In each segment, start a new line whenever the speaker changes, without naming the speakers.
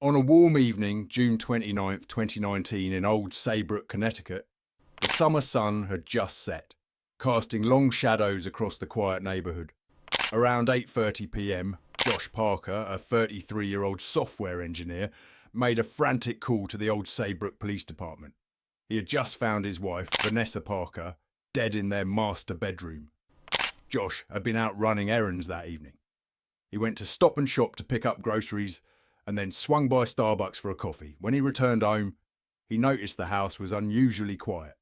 On a warm evening, June 29th, 2019, in Old Saybrook, Connecticut, the summer sun had just set, casting long shadows across the quiet neighbourhood. Around 8:30 p.m, Josh Parker, a 33-year-old software engineer, made a frantic call to the Old Saybrook Police Department. He had just found his wife, Vanessa Parker, dead in their master bedroom. Josh had been out running errands that evening. He went to Stop and Shop to pick up groceries and then swung by Starbucks for a coffee. When he returned home, he noticed the house was unusually quiet.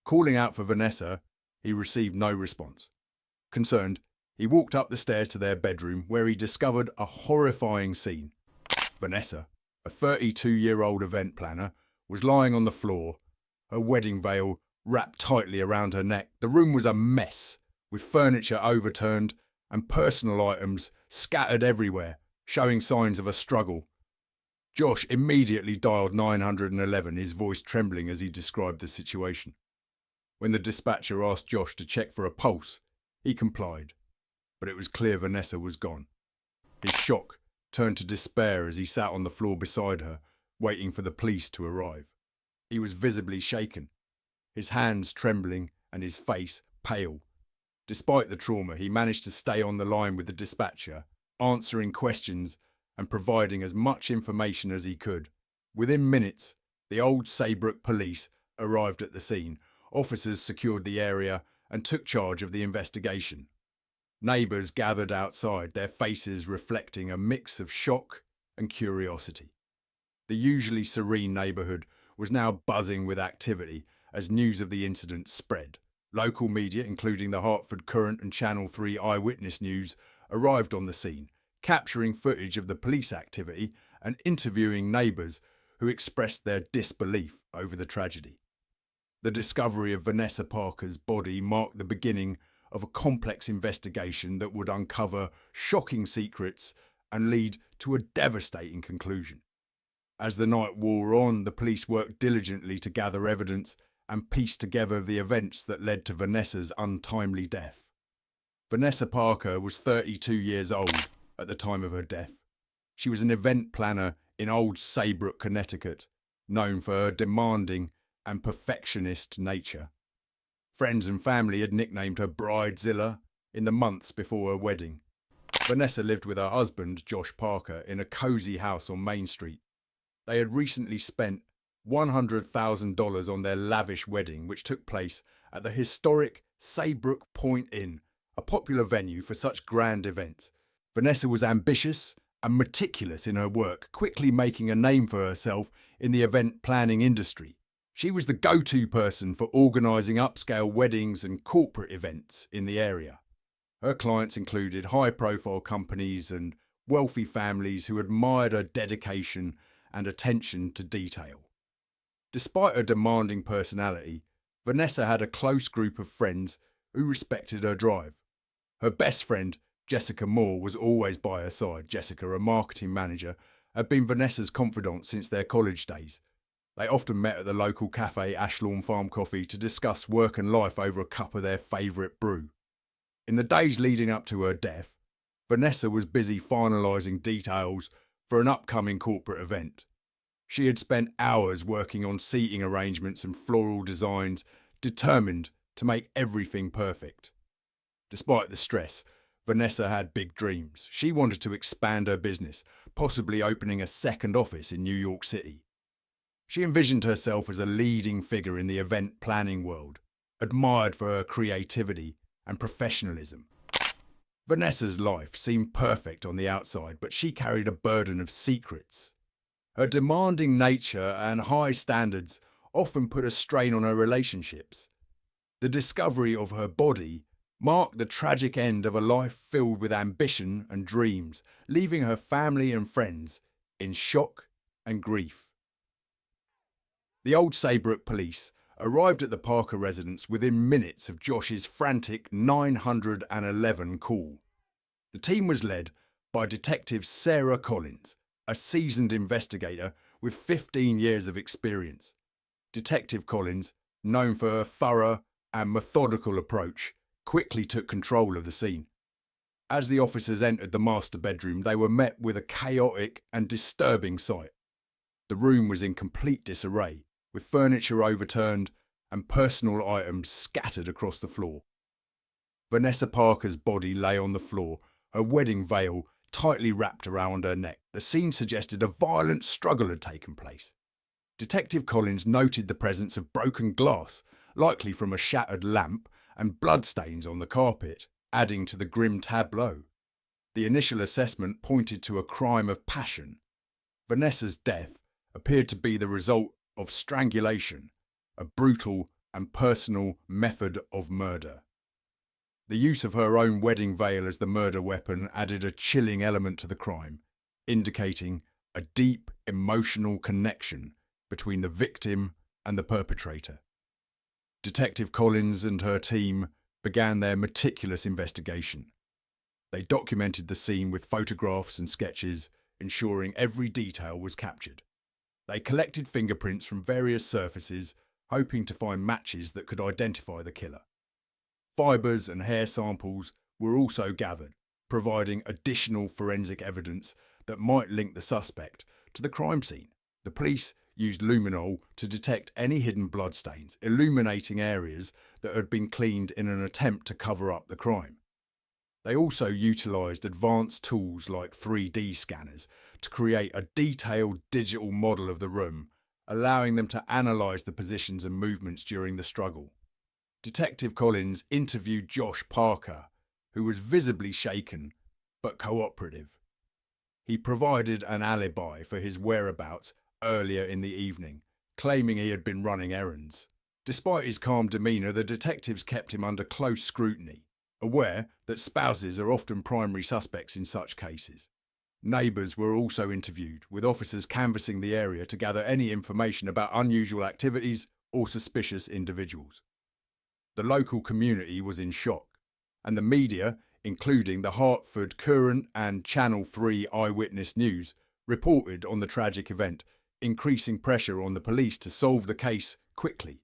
Calling out for Vanessa, he received no response. Concerned, he walked up the stairs to their bedroom where he discovered a horrifying scene. Vanessa, a 32-year-old event planner, was lying on the floor, her wedding veil wrapped tightly around her neck. The room was a mess, with furniture overturned and personal items scattered everywhere, showing signs of a struggle. Josh immediately dialed 911, his voice trembling as he described the situation. When the dispatcher asked Josh to check for a pulse, he complied, but it was clear Vanessa was gone. His shock turned to despair as he sat on the floor beside her, waiting for the police to arrive. He was visibly shaken, his hands trembling and his face pale. Despite the trauma, he managed to stay on the line with the dispatcher, answering questions and providing as much information as he could. Within minutes, the Old Saybrook police arrived at the scene. Officers secured the area and took charge of the investigation. Neighbours gathered outside, their faces reflecting a mix of shock and curiosity. The usually serene neighbourhood was now buzzing with activity as news of the incident spread. Local media, including the Hartford Courant and Channel 3 Eyewitness News, arrived on the scene, capturing footage of the police activity and interviewing neighbours who expressed their disbelief over the tragedy. The discovery of Vanessa Parker's body marked the beginning of a complex investigation that would uncover shocking secrets and lead to a devastating conclusion. As the night wore on, the police worked diligently to gather evidence and piece together the events that led to Vanessa's untimely death. Vanessa Parker was 32 years old at the time of her death. She was an event planner in Old Saybrook, Connecticut, known for her demanding and perfectionist nature. Friends and family had nicknamed her Bridezilla in the months before her wedding. Vanessa lived with her husband, Josh Parker, in a cosy house on Main Street. They had recently spent $100,000 on their lavish wedding, which took place at the historic Saybrook Point Inn, a popular venue for such grand events. Vanessa was ambitious and meticulous in her work, quickly making a name for herself in the event planning industry. She was the go-to person for organising upscale weddings and corporate events in the area. Her clients included high-profile companies and wealthy families who admired her dedication and attention to detail. Despite her demanding personality, Vanessa had a close group of friends who respected her drive. Her best friend, Jessica Moore, was always by her side. Jessica, a marketing manager, had been Vanessa's confidant since their college days. They often met at the local cafe Ashlawn Farm Coffee to discuss work and life over a cup of their favourite brew. In the days leading up to her death, Vanessa was busy finalising details for an upcoming corporate event. She had spent hours working on seating arrangements and floral designs, determined to make everything perfect. Despite the stress, Vanessa had big dreams. She wanted to expand her business, possibly opening a second office in New York City. She envisioned herself as a leading figure in the event planning world, admired for her creativity and professionalism. Vanessa's life seemed perfect on the outside, but she carried a burden of secrets. Her demanding nature and high standards often put a strain on her relationships. The discovery of her body marked the tragic end of a life filled with ambition and dreams, leaving her family and friends in shock and grief. The Old Saybrook police arrived at the Parker residence within minutes of Josh's frantic 911 call. The team was led by Detective Sarah Collins, a seasoned investigator with 15 years of experience. Detective Collins, known for her thorough and methodical approach, quickly took control of the scene. As the officers entered the master bedroom, they were met with a chaotic and disturbing sight. The room was in complete disarray, with furniture overturned and personal items scattered across the floor. Vanessa Parker's body lay on the floor, her wedding veil tightly wrapped around her neck. The scene suggested a violent struggle had taken place. Detective Collins noted the presence of broken glass, likely from a shattered lamp, and bloodstains on the carpet, adding to the grim tableau. The initial assessment pointed to a crime of passion. Vanessa's death appeared to be the result of strangulation, a brutal and personal method of murder. The use of her own wedding veil as the murder weapon added a chilling element to the crime, indicating a deep emotional connection between the victim and the perpetrator. Detective Collins and her team began their meticulous investigation. They documented the scene with photographs and sketches, ensuring every detail was captured. They collected fingerprints from various surfaces, hoping to find matches that could identify the killer. Fibres and hair samples were also gathered, providing additional forensic evidence that might link the suspect to the crime scene. The police used luminol to detect any hidden bloodstains, illuminating areas that had been cleaned in an attempt to cover up the crime. They also utilised advanced tools like 3D scanners to create a detailed digital model of the room, allowing them to analyse the positions and movements during the struggle. Detective Collins interviewed Josh Parker, who was visibly shaken but cooperative. He provided an alibi for his whereabouts earlier in the evening, claiming he had been running errands. Despite his calm demeanour, the detectives kept him under close scrutiny, aware that spouses are often primary suspects in such cases. Neighbours were also interviewed, with officers canvassing the area to gather any information about unusual activities or suspicious individuals. The local community was in shock, and the media, including the Hartford Courant and Channel 3 Eyewitness News, reported on the tragic event, increasing pressure on the police to solve the case quickly.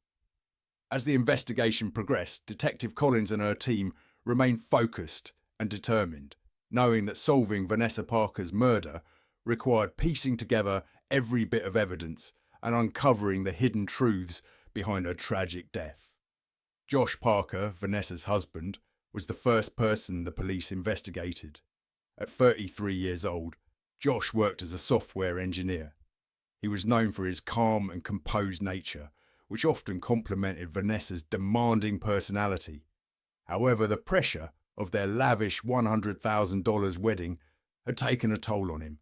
As the investigation progressed, Detective Collins and her team remained focused and determined, knowing that solving Vanessa Parker's murder required piecing together every bit of evidence and uncovering the hidden truths behind her tragic death. Josh Parker, Vanessa's husband, was the first person the police investigated. At 33 years old, Josh worked as a software engineer. He was known for his calm and composed nature, which often complemented Vanessa's demanding personality. However, the pressure of their lavish $100,000 wedding had taken a toll on him.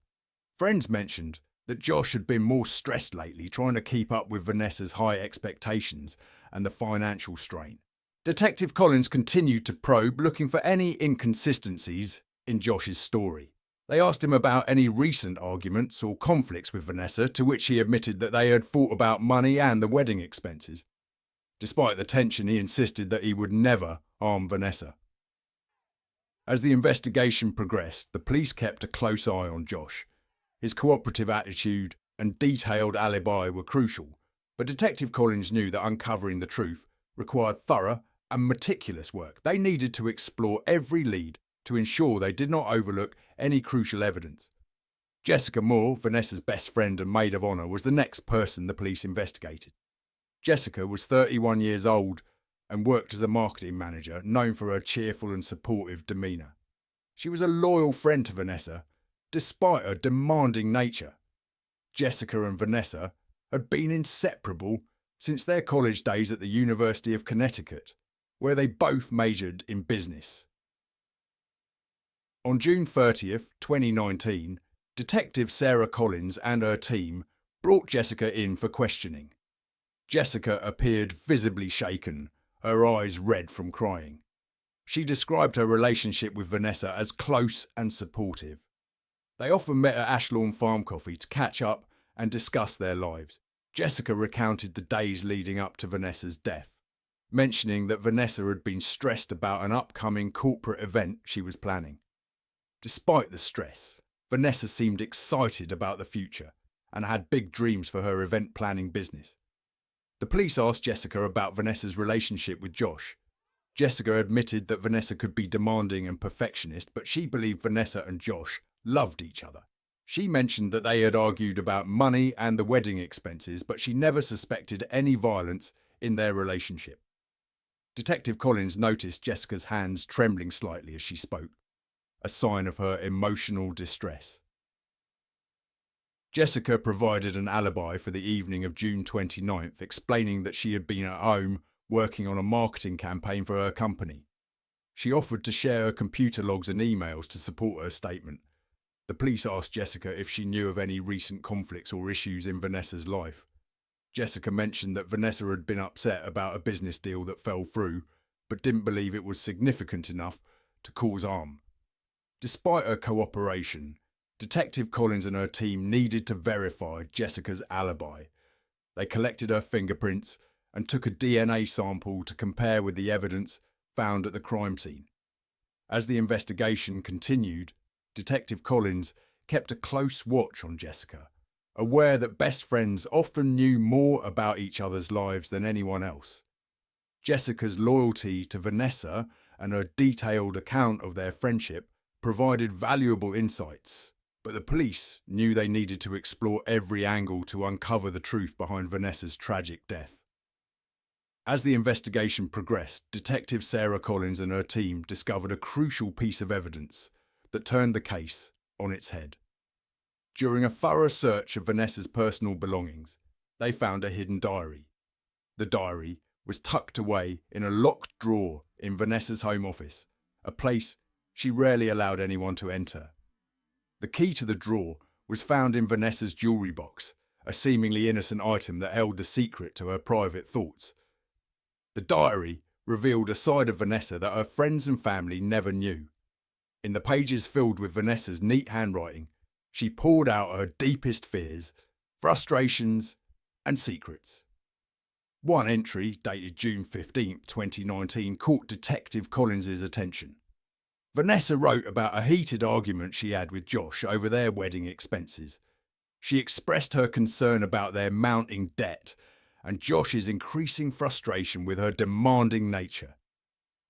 Friends mentioned that Josh had been more stressed lately, trying to keep up with Vanessa's high expectations and the financial strain. Detective Collins continued to probe, looking for any inconsistencies in Josh's story. They asked him about any recent arguments or conflicts with Vanessa, to which he admitted that they had fought about money and the wedding expenses. Despite the tension, he insisted that he would never harm Vanessa. As the investigation progressed, the police kept a close eye on Josh. His cooperative attitude and detailed alibi were crucial, but Detective Collins knew that uncovering the truth required thorough and meticulous work. They needed to explore every lead to ensure they did not overlook any crucial evidence. Jessica Moore, Vanessa's best friend and maid of honour, was the next person the police investigated. Jessica was 31 years old and worked as a marketing manager, known for her cheerful and supportive demeanour. She was a loyal friend to Vanessa, despite her demanding nature. Jessica and Vanessa had been inseparable since their college days at the University of Connecticut, where they both majored in business. On June 30th, 2019, Detective Sarah Collins and her team brought Jessica in for questioning. Jessica appeared visibly shaken, her eyes red from crying. She described her relationship with Vanessa as close and supportive. They often met at Ashlawn Farm Coffee to catch up and discuss their lives. Jessica recounted the days leading up to Vanessa's death, mentioning that Vanessa had been stressed about an upcoming corporate event she was planning. Despite the stress, Vanessa seemed excited about the future and had big dreams for her event planning business. The police asked Jessica about Vanessa's relationship with Josh. Jessica admitted that Vanessa could be demanding and perfectionist, but she believed Vanessa and Josh loved each other. She mentioned that they had argued about money and the wedding expenses, but she never suspected any violence in their relationship. Detective Collins noticed Jessica's hands trembling slightly as she spoke, a sign of her emotional distress. Jessica provided an alibi for the evening of June 29th, explaining that she had been at home working on a marketing campaign for her company. She offered to share her computer logs and emails to support her statement. The police asked Jessica if she knew of any recent conflicts or issues in Vanessa's life. Jessica mentioned that Vanessa had been upset about a business deal that fell through, but didn't believe it was significant enough to cause harm. Despite her cooperation, Detective Collins and her team needed to verify Jessica's alibi. They collected her fingerprints and took a DNA sample to compare with the evidence found at the crime scene. As the investigation continued, Detective Collins kept a close watch on Jessica, aware that best friends often knew more about each other's lives than anyone else. Jessica's loyalty to Vanessa and her detailed account of their friendship provided valuable insights, but the police knew they needed to explore every angle to uncover the truth behind Vanessa's tragic death. As the investigation progressed, Detective Sarah Collins and her team discovered a crucial piece of evidence that turned the case on its head. During a thorough search of Vanessa's personal belongings, they found a hidden diary. The diary was tucked away in a locked drawer in Vanessa's home office, a place she rarely allowed anyone to enter. The key to the drawer was found in Vanessa's jewellery box, a seemingly innocent item that held the secret to her private thoughts. The diary revealed a side of Vanessa that her friends and family never knew. In the pages filled with Vanessa's neat handwriting, she poured out her deepest fears, frustrations, and secrets. One entry, dated June 15, 2019, caught Detective Collins' attention. Vanessa wrote about a heated argument she had with Josh over their wedding expenses. She expressed her concern about their mounting debt and Josh's increasing frustration with her demanding nature.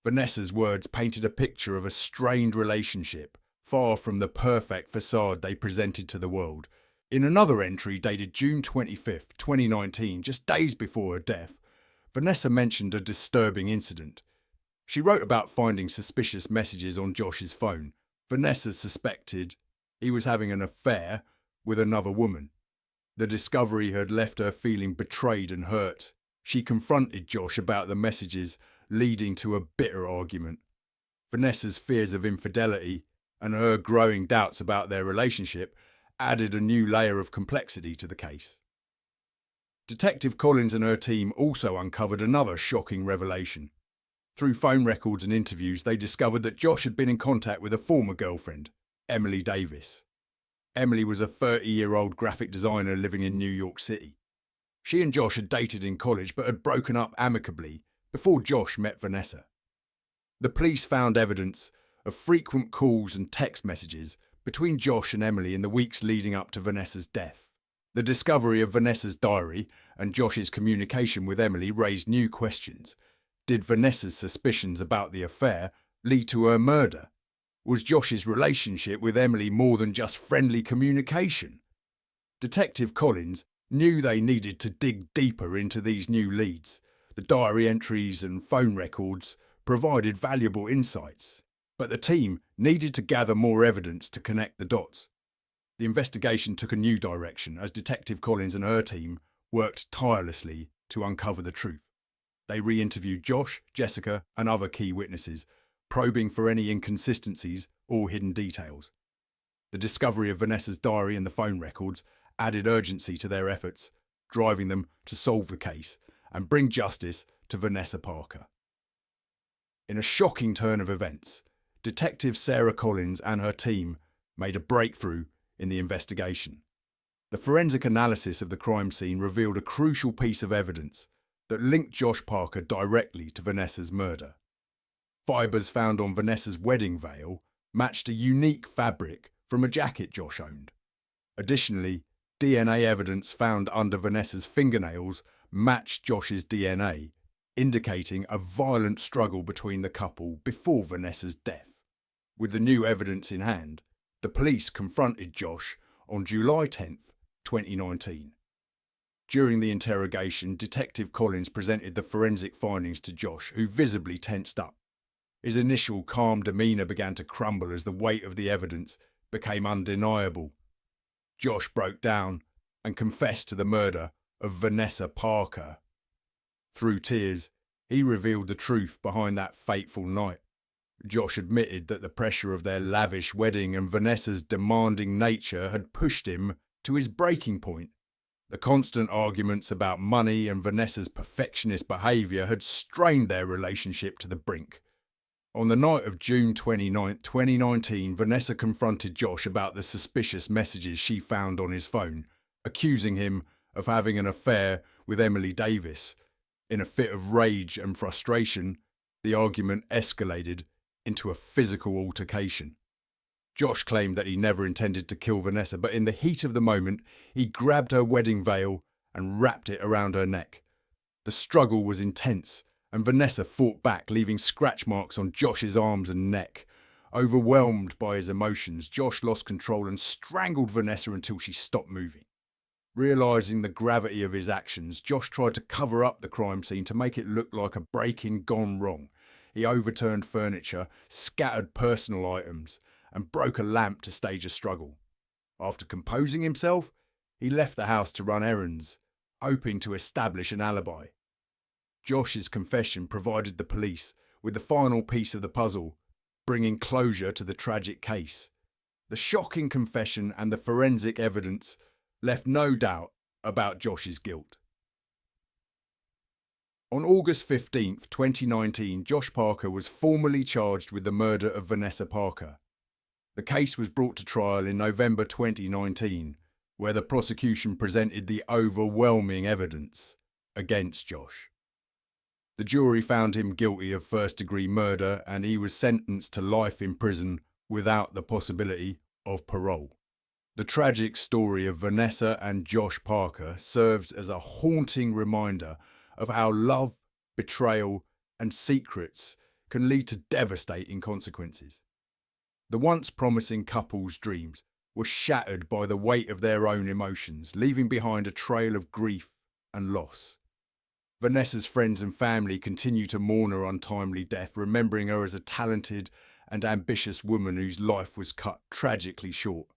Vanessa's words painted a picture of a strained relationship, far from the perfect facade they presented to the world. In another entry dated June 25, 2019, just days before her death, Vanessa mentioned a disturbing incident. She wrote about finding suspicious messages on Josh's phone. Vanessa suspected he was having an affair with another woman. The discovery had left her feeling betrayed and hurt. She confronted Josh about the messages, leading to a bitter argument. Vanessa's fears of infidelity and her growing doubts about their relationship added a new layer of complexity to the case. Detective Collins and her team also uncovered another shocking revelation. Through phone records and interviews, they discovered that Josh had been in contact with a former girlfriend, Emily Davis. Emily was a 30-year-old graphic designer living in New York City. She and Josh had dated in college but had broken up amicably before Josh met Vanessa. The police found evidence of frequent calls and text messages between Josh and Emily in the weeks leading up to Vanessa's death. The discovery of Vanessa's diary and Josh's communication with Emily raised new questions. Did Vanessa's suspicions about the affair lead to her murder? Was Josh's relationship with Emily more than just friendly communication? Detective Collins knew they needed to dig deeper into these new leads. The diary entries and phone records provided valuable insights, but the team needed to gather more evidence to connect the dots. The investigation took a new direction as Detective Collins and her team worked tirelessly to uncover the truth. They re-interviewed Josh, Jessica, and other key witnesses, probing for any inconsistencies or hidden details. The discovery of Vanessa's diary and the phone records added urgency to their efforts, driving them to solve the case and bring justice to Vanessa Parker. In a shocking turn of events, Detective Sarah Collins and her team made a breakthrough in the investigation. The forensic analysis of the crime scene revealed a crucial piece of evidence that linked Josh Parker directly to Vanessa's murder. Fibres found on Vanessa's wedding veil matched a unique fabric from a jacket Josh owned. Additionally, DNA evidence found under Vanessa's fingernails matched Josh's DNA, indicating a violent struggle between the couple before Vanessa's death. With the new evidence in hand, the police confronted Josh on July 10th, 2019. During the interrogation, Detective Collins presented the forensic findings to Josh, who visibly tensed up. His initial calm demeanour began to crumble as the weight of the evidence became undeniable. Josh broke down and confessed to the murder of Vanessa Parker. Through tears, he revealed the truth behind that fateful night. Josh admitted that the pressure of their lavish wedding and Vanessa's demanding nature had pushed him to his breaking point. The constant arguments about money and Vanessa's perfectionist behaviour had strained their relationship to the brink. On the night of June 29, 2019, Vanessa confronted Josh about the suspicious messages she found on his phone, accusing him of having an affair with Emily Davis. In a fit of rage and frustration, the argument escalated into a physical altercation. Josh claimed that he never intended to kill Vanessa, but in the heat of the moment, he grabbed her wedding veil and wrapped it around her neck. The struggle was intense, and Vanessa fought back, leaving scratch marks on Josh's arms and neck. Overwhelmed by his emotions, Josh lost control and strangled Vanessa until she stopped moving. Realising the gravity of his actions, Josh tried to cover up the crime scene to make it look like a break-in gone wrong. He overturned furniture, scattered personal items, and broke a lamp to stage a struggle. After composing himself, he left the house to run errands, hoping to establish an alibi. Josh's confession provided the police with the final piece of the puzzle, bringing closure to the tragic case. The shocking confession and the forensic evidence left no doubt about Josh's guilt. On August 15th, 2019, Josh Parker was formally charged with the murder of Vanessa Parker. The case was brought to trial in November 2019, where the prosecution presented the overwhelming evidence against Josh. The jury found him guilty of first-degree murder, and he was sentenced to life in prison without the possibility of parole. The tragic story of Vanessa and Josh Parker serves as a haunting reminder of how love, betrayal, and secrets can lead to devastating consequences. The once promising couple's dreams were shattered by the weight of their own emotions, leaving behind a trail of grief and loss. Vanessa's friends and family continue to mourn her untimely death, remembering her as a talented and ambitious woman whose life was cut tragically short.